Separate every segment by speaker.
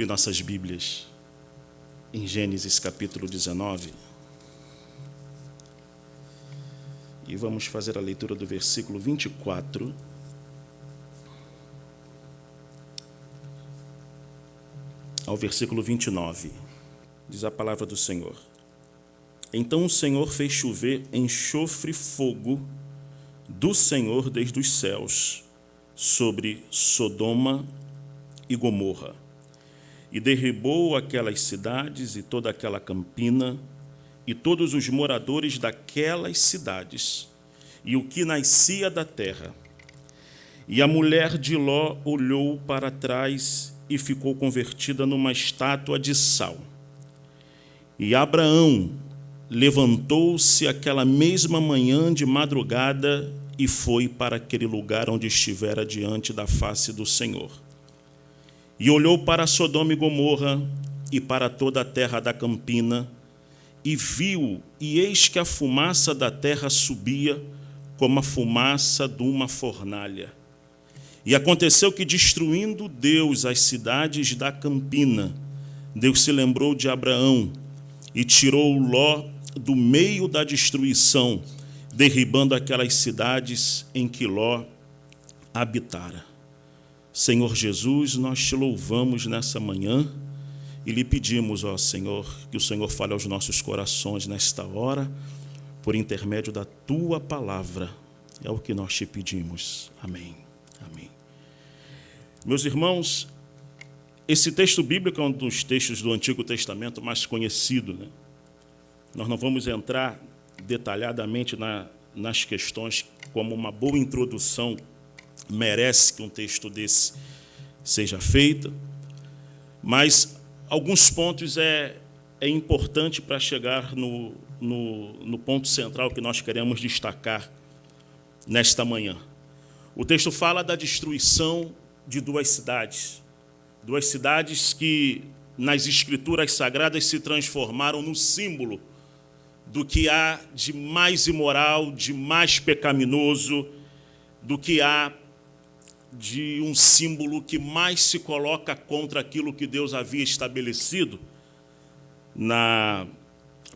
Speaker 1: nossas Bíblias em Gênesis capítulo 19 e vamos fazer a leitura do versículo 24 ao versículo 29. Diz a palavra do Senhor: Então o Senhor fez chover enxofre e fogo do Senhor desde os céus sobre Sodoma e Gomorra, e derribou aquelas cidades e toda aquela campina, e todos os moradores daquelas cidades, e o que nascia da terra. E a mulher de Ló olhou para trás e ficou convertida numa estátua de sal. E Abraão levantou-se aquela mesma manhã de madrugada e foi para aquele lugar onde estivera diante da face do Senhor. E olhou para Sodoma e Gomorra e para toda a terra da campina, e viu, e eis que a fumaça da terra subia como a fumaça de uma fornalha. E aconteceu que, destruindo Deus as cidades da campina, Deus se lembrou de Abraão e tirou Ló do meio da destruição, derribando aquelas cidades em que Ló habitara. Senhor Jesus, nós te louvamos nessa manhã e lhe pedimos, ó Senhor, que o Senhor fale aos nossos corações nesta hora, por intermédio da tua palavra. É o que nós te pedimos. Amém. Amém. Meus irmãos, esse texto bíblico é um dos textos do Antigo Testamento mais conhecido, né? Nós não vamos entrar detalhadamente nas questões, como uma boa introdução merece que um texto desse seja feito, mas alguns pontos é importante para chegar no ponto central que nós queremos destacar nesta manhã. O texto fala da destruição de duas cidades que nas Escrituras Sagradas se transformaram no símbolo do que há de mais imoral, de mais pecaminoso, do que há de um símbolo que mais se coloca contra aquilo que Deus havia estabelecido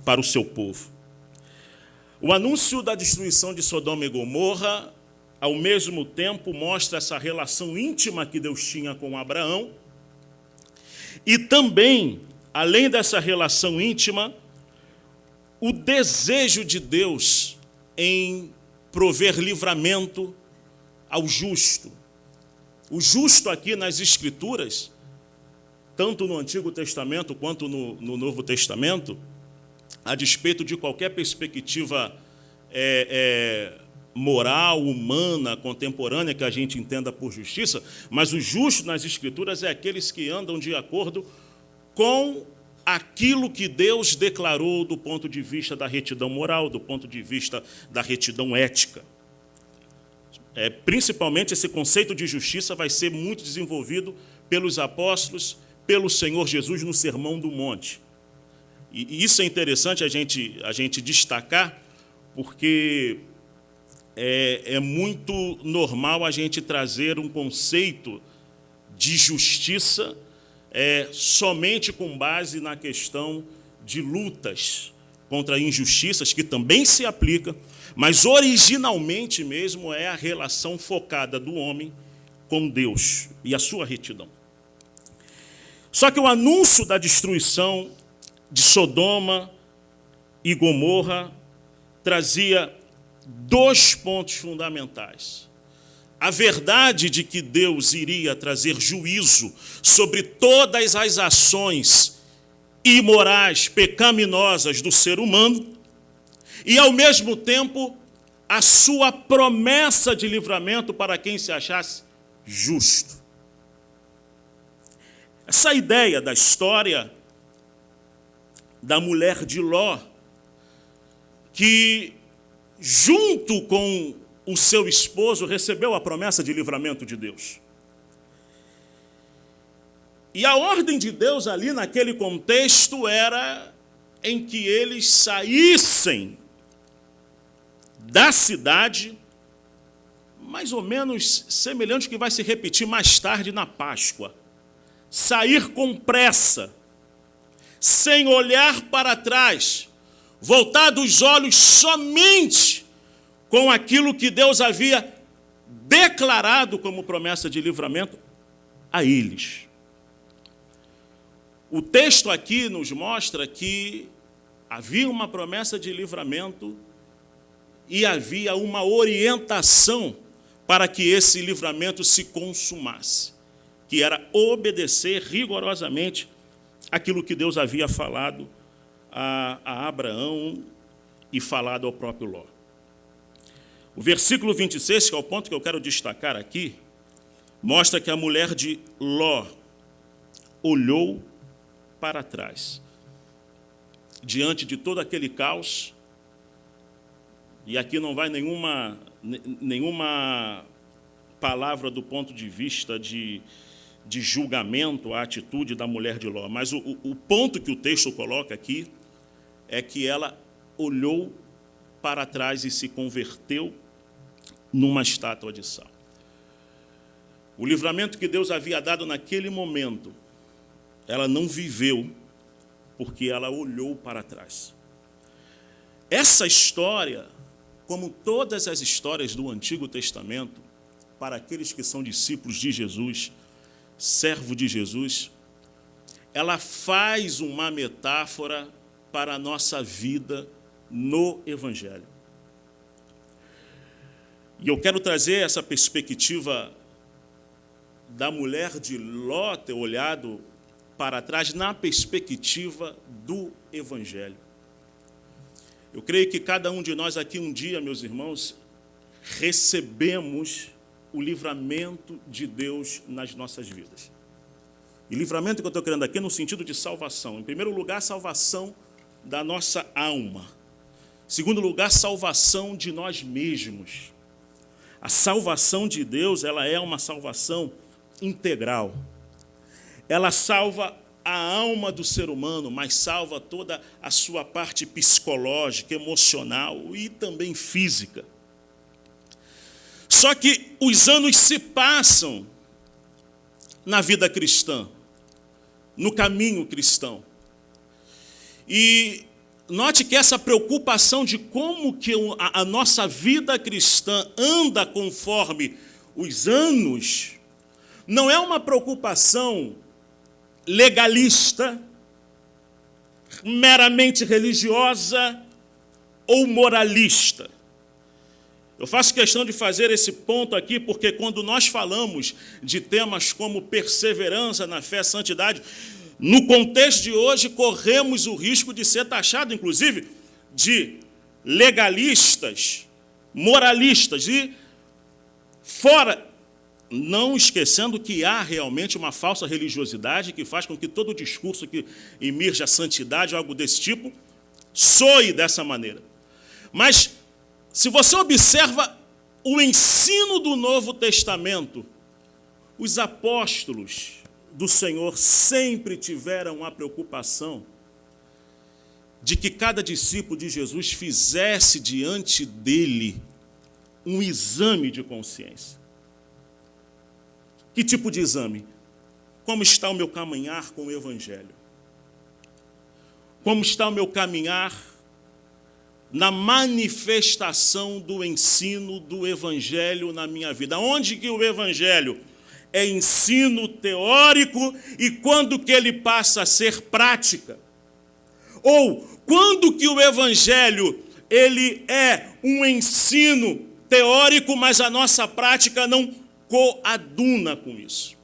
Speaker 1: para o seu povo. O anúncio da destruição de Sodoma e Gomorra, ao mesmo tempo, mostra essa relação íntima que Deus tinha com Abraão, e também, além dessa relação íntima, o desejo de Deus em prover livramento ao justo. O justo aqui nas Escrituras, tanto no Antigo Testamento quanto no Novo Testamento, a despeito de qualquer perspectiva moral, humana, contemporânea que a gente entenda por justiça, mas o justo nas Escrituras é aqueles que andam de acordo com aquilo que Deus declarou do ponto de vista da retidão moral, do ponto de vista da retidão ética. Principalmente esse conceito de justiça vai ser muito desenvolvido pelos apóstolos, pelo Senhor Jesus no Sermão do Monte. E isso é interessante a gente destacar, porque é muito normal a gente trazer um conceito de justiça somente com base na questão de lutas contra injustiças, que também se aplica, mas originalmente mesmo é a relação focada do homem com Deus e a sua retidão. Só que o anúncio da destruição de Sodoma e Gomorra trazia dois pontos fundamentais. A verdade de que Deus iria trazer juízo sobre todas as ações imorais, pecaminosas do ser humano, e, ao mesmo tempo, a sua promessa de livramento para quem se achasse justo. Essa ideia da história da mulher de Ló, que, junto com o seu esposo, recebeu a promessa de livramento de Deus. E a ordem de Deus ali naquele contexto era em que eles saíssem da cidade, mais ou menos semelhante ao que vai se repetir mais tarde na Páscoa. sair com pressa, sem olhar para trás, voltar os olhos somente com aquilo que Deus havia declarado como promessa de livramento a eles. O texto aqui nos mostra que havia uma promessa de livramento e havia uma orientação para que esse livramento se consumasse, que era obedecer rigorosamente aquilo que Deus havia falado a Abraão e falado ao próprio Ló. O versículo 26, que é o ponto que eu quero destacar aqui, mostra que a mulher de Ló olhou para trás. Diante de todo aquele caos, e aqui não vai nenhuma palavra do ponto de vista de julgamento à atitude da mulher de Ló, mas o ponto que o texto coloca aqui é que ela olhou para trás e se converteu numa estátua de sal. O livramento que Deus havia dado naquele momento, ela não viveu porque ela olhou para trás. Essa história, como todas as histórias do Antigo Testamento, para aqueles que são discípulos de Jesus, servo de Jesus, ela faz uma metáfora para a nossa vida no Evangelho. E eu quero trazer essa perspectiva da mulher de Ló ter olhado para trás na perspectiva do Evangelho. Eu creio que cada um de nós aqui um dia, meus irmãos, recebemos o livramento de Deus nas nossas vidas. E livramento que eu estou querendo aqui no sentido de salvação. Em primeiro lugar, salvação da nossa alma. Em segundo lugar, salvação de nós mesmos. A salvação de Deus, ela é uma salvação integral. Ela salva a alma do ser humano, mas salva toda a sua parte psicológica, emocional e também física. Só que os anos se passam na vida cristã, no caminho cristão. E note que essa preocupação de como que a nossa vida cristã anda conforme os anos, não é uma preocupação legalista, meramente religiosa ou moralista. Eu faço questão de fazer esse ponto aqui, porque quando nós falamos de temas como perseverança na fé, santidade, no contexto de hoje, corremos o risco de ser taxado, inclusive, de legalistas, moralistas, e fora, não esquecendo que há realmente uma falsa religiosidade que faz com que todo discurso que emerja a santidade ou algo desse tipo soe dessa maneira. Mas, se você observa o ensino do Novo Testamento, os apóstolos do Senhor sempre tiveram a preocupação de que cada discípulo de Jesus fizesse diante dele um exame de consciência. Que tipo de exame? Como está o meu caminhar com o Evangelho? Como está o meu caminhar na manifestação do ensino do Evangelho na minha vida? Onde que o Evangelho é ensino teórico e quando que ele passa a ser prática? Ou quando que o Evangelho ele é um ensino teórico, mas a nossa prática não coaduna com isso?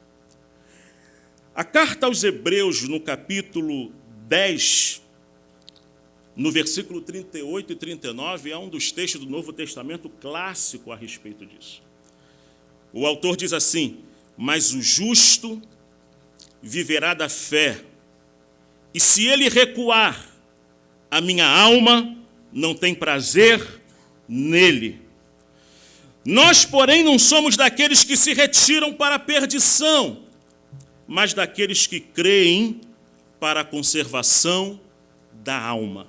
Speaker 1: A carta aos Hebreus, no capítulo 10, no versículo 38 e 39, é um dos textos do Novo Testamento clássico a respeito disso. O autor diz assim: mas o justo viverá da fé, e se ele recuar, a minha alma não tem prazer nele. Nós, porém, não somos daqueles que se retiram para a perdição, mas daqueles que creem para a conservação da alma.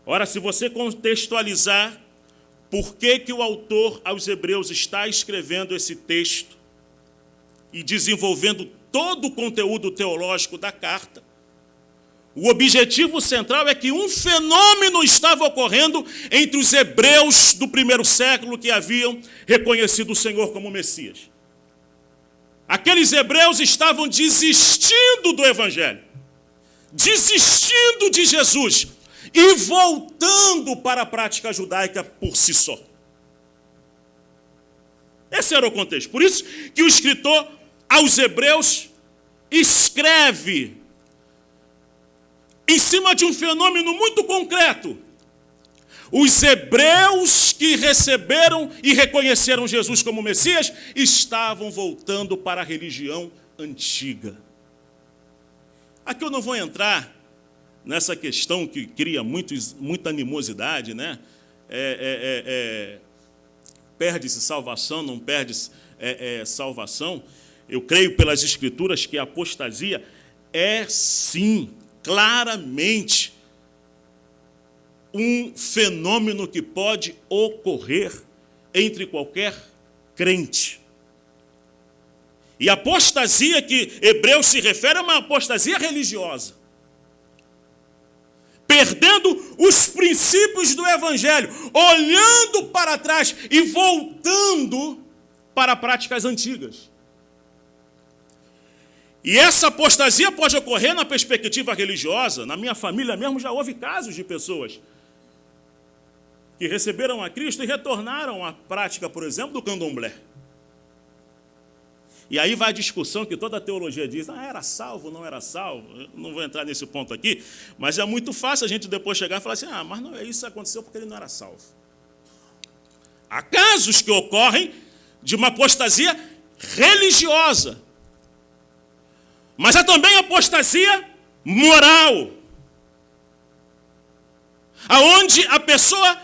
Speaker 1: Ora, se você contextualizar por que o autor aos Hebreus está escrevendo esse texto e desenvolvendo todo o conteúdo teológico da carta, o objetivo central é que um fenômeno estava ocorrendo entre os hebreus do primeiro século que haviam reconhecido o Senhor como Messias. Aqueles hebreus estavam desistindo do Evangelho, desistindo de Jesus e voltando para a prática judaica por si só. Esse era o contexto. Por isso que o escritor aos hebreus escreve em cima de um fenômeno muito concreto. Os hebreus que receberam e reconheceram Jesus como Messias estavam voltando para a religião antiga. Aqui eu não vou entrar nessa questão que cria muita animosidade, né? Perde-se salvação, não perde-se salvação. Eu creio pelas Escrituras que a apostasia é, sim, claramente um fenômeno que pode ocorrer entre qualquer crente. E a apostasia que Hebreus se refere é uma apostasia religiosa, perdendo os princípios do Evangelho, olhando para trás e voltando para práticas antigas. E essa apostasia pode ocorrer na perspectiva religiosa. Na minha família mesmo já houve casos de pessoas que receberam a Cristo e retornaram à prática, por exemplo, do candomblé. E aí vai a discussão que toda a teologia diz, era salvo, não era salvo. Eu não vou entrar nesse ponto aqui, mas é muito fácil a gente depois chegar e falar assim, mas não é isso, aconteceu porque ele não era salvo. Há casos que ocorrem de uma apostasia religiosa, mas há também apostasia moral, aonde a pessoa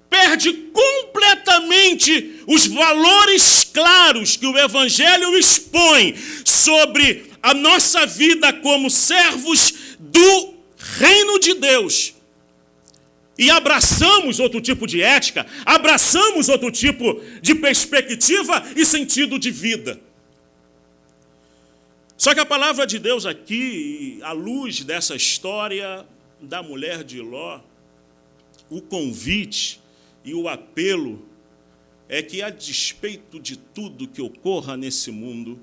Speaker 1: perde completamente os valores claros que o Evangelho expõe sobre a nossa vida como servos do reino de Deus. E abraçamos outro tipo de ética, abraçamos outro tipo de perspectiva e sentido de vida. Só que a palavra de Deus aqui, à luz dessa história da mulher de Ló, o convite e o apelo é que, a despeito de tudo que ocorra nesse mundo,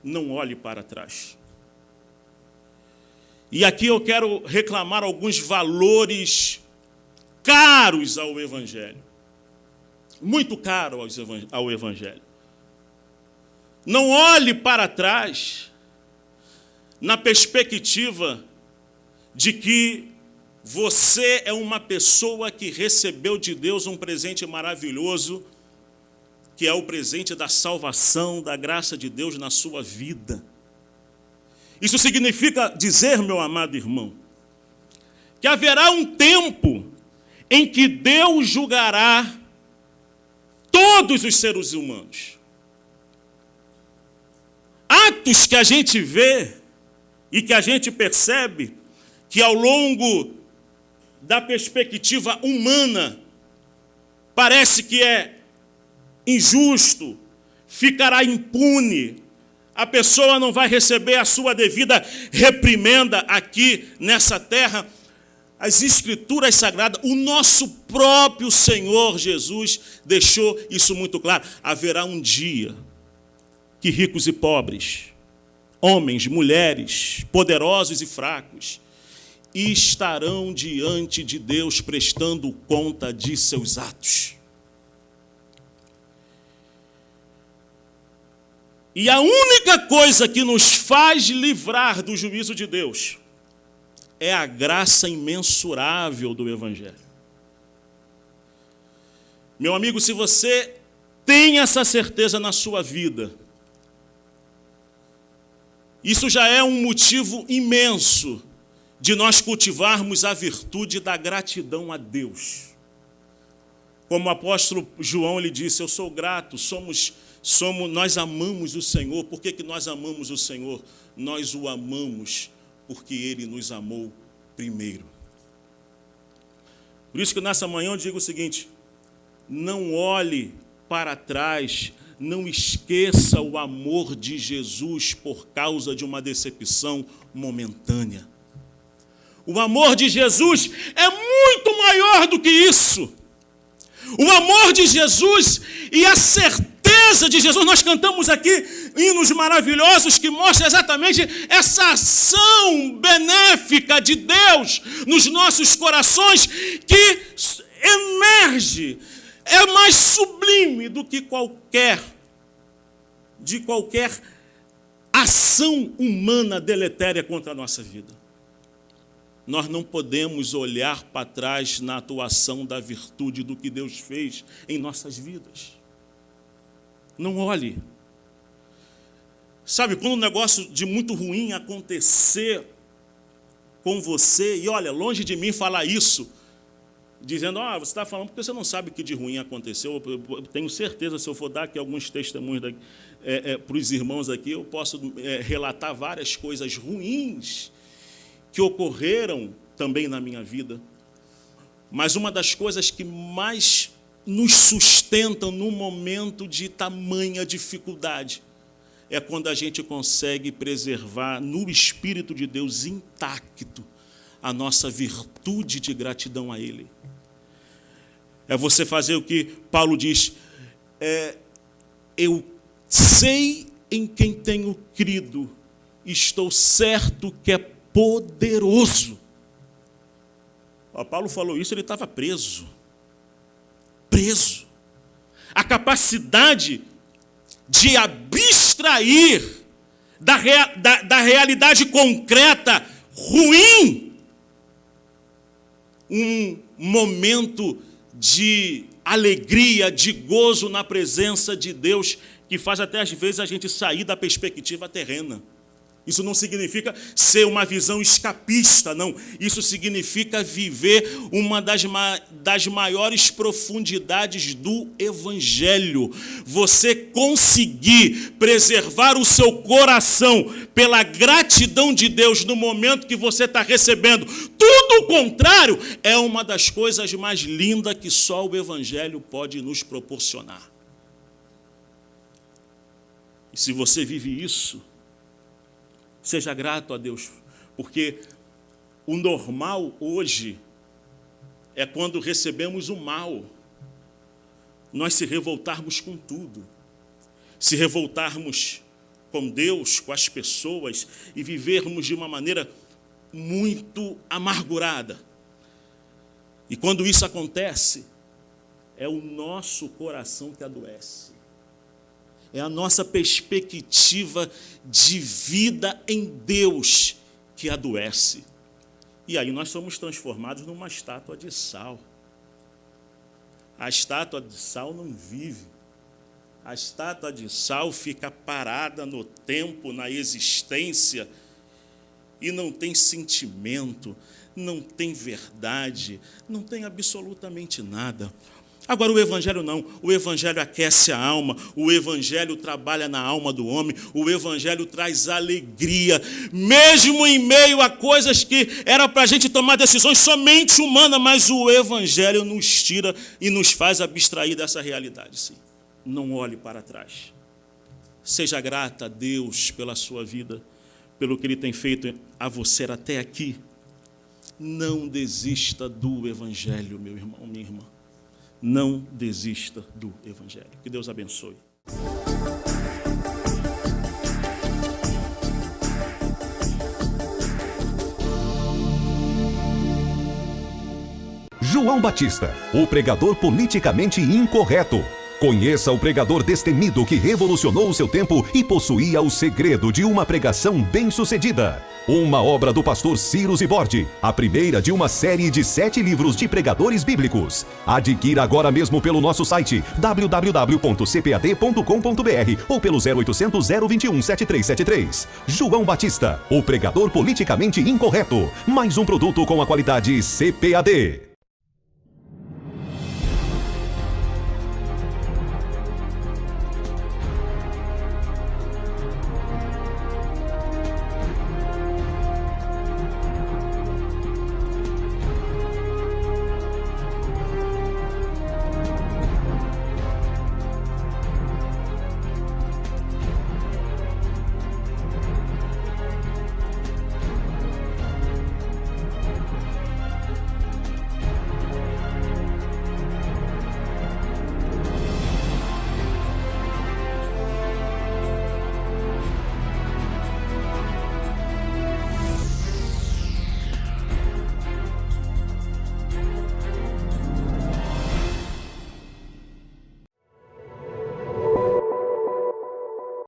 Speaker 1: não olhe para trás. E aqui eu quero reclamar alguns valores caros ao Evangelho, muito caros ao Evangelho. Não olhe para trás na perspectiva de que você é uma pessoa que recebeu de Deus um presente maravilhoso, que é o presente da salvação, da graça de Deus na sua vida. Isso significa dizer, meu amado irmão, que haverá um tempo em que Deus julgará todos os seres humanos. Atos que a gente vê e que a gente percebe que ao longo da perspectiva humana parece que é injusto, ficará impune, a pessoa não vai receber a sua devida reprimenda aqui nessa terra. As Escrituras Sagradas, o nosso próprio Senhor Jesus deixou isso muito claro. Haverá um dia que ricos e pobres, homens, mulheres, poderosos e fracos, estarão diante de Deus prestando conta de seus atos. E a única coisa que nos faz livrar do juízo de Deus é a graça imensurável do Evangelho. Meu amigo, se você tem essa certeza na sua vida, isso já é um motivo imenso de nós cultivarmos a virtude da gratidão a Deus. Como o apóstolo João lhe disse, eu sou grato, nós amamos o Senhor. Por que nós amamos o Senhor? Nós o amamos porque Ele nos amou primeiro. Por isso que nessa manhã eu digo o seguinte, não olhe para trás não esqueça o amor de Jesus por causa de uma decepção momentânea. O amor de Jesus é muito maior do que isso. O amor de Jesus e a certeza de Jesus. Nós cantamos aqui hinos maravilhosos que mostram exatamente essa ação benéfica de Deus nos nossos corações que emerge, é mais sublime do que qualquer ação humana deletéria contra a nossa vida. Nós não podemos olhar para trás na atuação da virtude do que Deus fez em nossas vidas. Não olhe. Sabe, quando um negócio de muito ruim acontecer com você, e olha, longe de mim falar isso, dizendo, você está falando porque você não sabe o que de ruim aconteceu. Eu tenho certeza, se eu for dar aqui alguns testemunhos para os irmãos aqui, eu posso relatar várias coisas ruins que ocorreram também na minha vida. Mas uma das coisas que mais nos sustentam num momento de tamanha dificuldade é quando a gente consegue preservar no Espírito de Deus intacto a nossa virtude de gratidão a Ele. É você fazer o que Paulo diz, eu sei em quem tenho crido, estou certo que é poderoso. Paulo falou isso, ele estava preso. A capacidade de abstrair da realidade concreta ruim um momento de alegria, de gozo na presença de Deus, que faz até às vezes a gente sair da perspectiva terrena. Isso não significa ser uma visão escapista, não. Isso significa viver uma das maiores profundidades do Evangelho. Você conseguir preservar o seu coração pela gratidão de Deus no momento que você está recebendo tudo o contrário, é uma das coisas mais lindas que só o Evangelho pode nos proporcionar. E se você vive isso, seja grato a Deus, porque o normal hoje é quando recebemos o mal, nós se revoltarmos com tudo, se revoltarmos com Deus, com as pessoas e vivermos de uma maneira muito amargurada. E quando isso acontece, é o nosso coração que adoece. É a nossa perspectiva de vida em Deus que adoece. E aí nós somos transformados numa estátua de sal. A estátua de sal não vive. A estátua de sal fica parada no tempo, na existência, e não tem sentimento, não tem verdade, não tem absolutamente nada. Agora o Evangelho não, o Evangelho aquece a alma, o Evangelho trabalha na alma do homem, o Evangelho traz alegria, mesmo em meio a coisas que era para a gente tomar decisões somente humanas, mas o Evangelho nos tira e nos faz abstrair dessa realidade, sim. Não olhe para trás. Seja grata a Deus pela sua vida, pelo que Ele tem feito a você até aqui. Não desista do Evangelho, meu irmão, minha irmã. Não desista do Evangelho. Que Deus abençoe.
Speaker 2: João Batista, o pregador politicamente incorreto. Conheça o pregador destemido que revolucionou o seu tempo e possuía o segredo de uma pregação bem-sucedida. Uma obra do pastor Ciro Zibordi, a primeira de uma série de 7 livros de pregadores bíblicos. Adquira agora mesmo pelo nosso site www.cpad.com.br ou pelo 0800 021 7373. João Batista, o pregador politicamente incorreto. Mais um produto com a qualidade CPAD.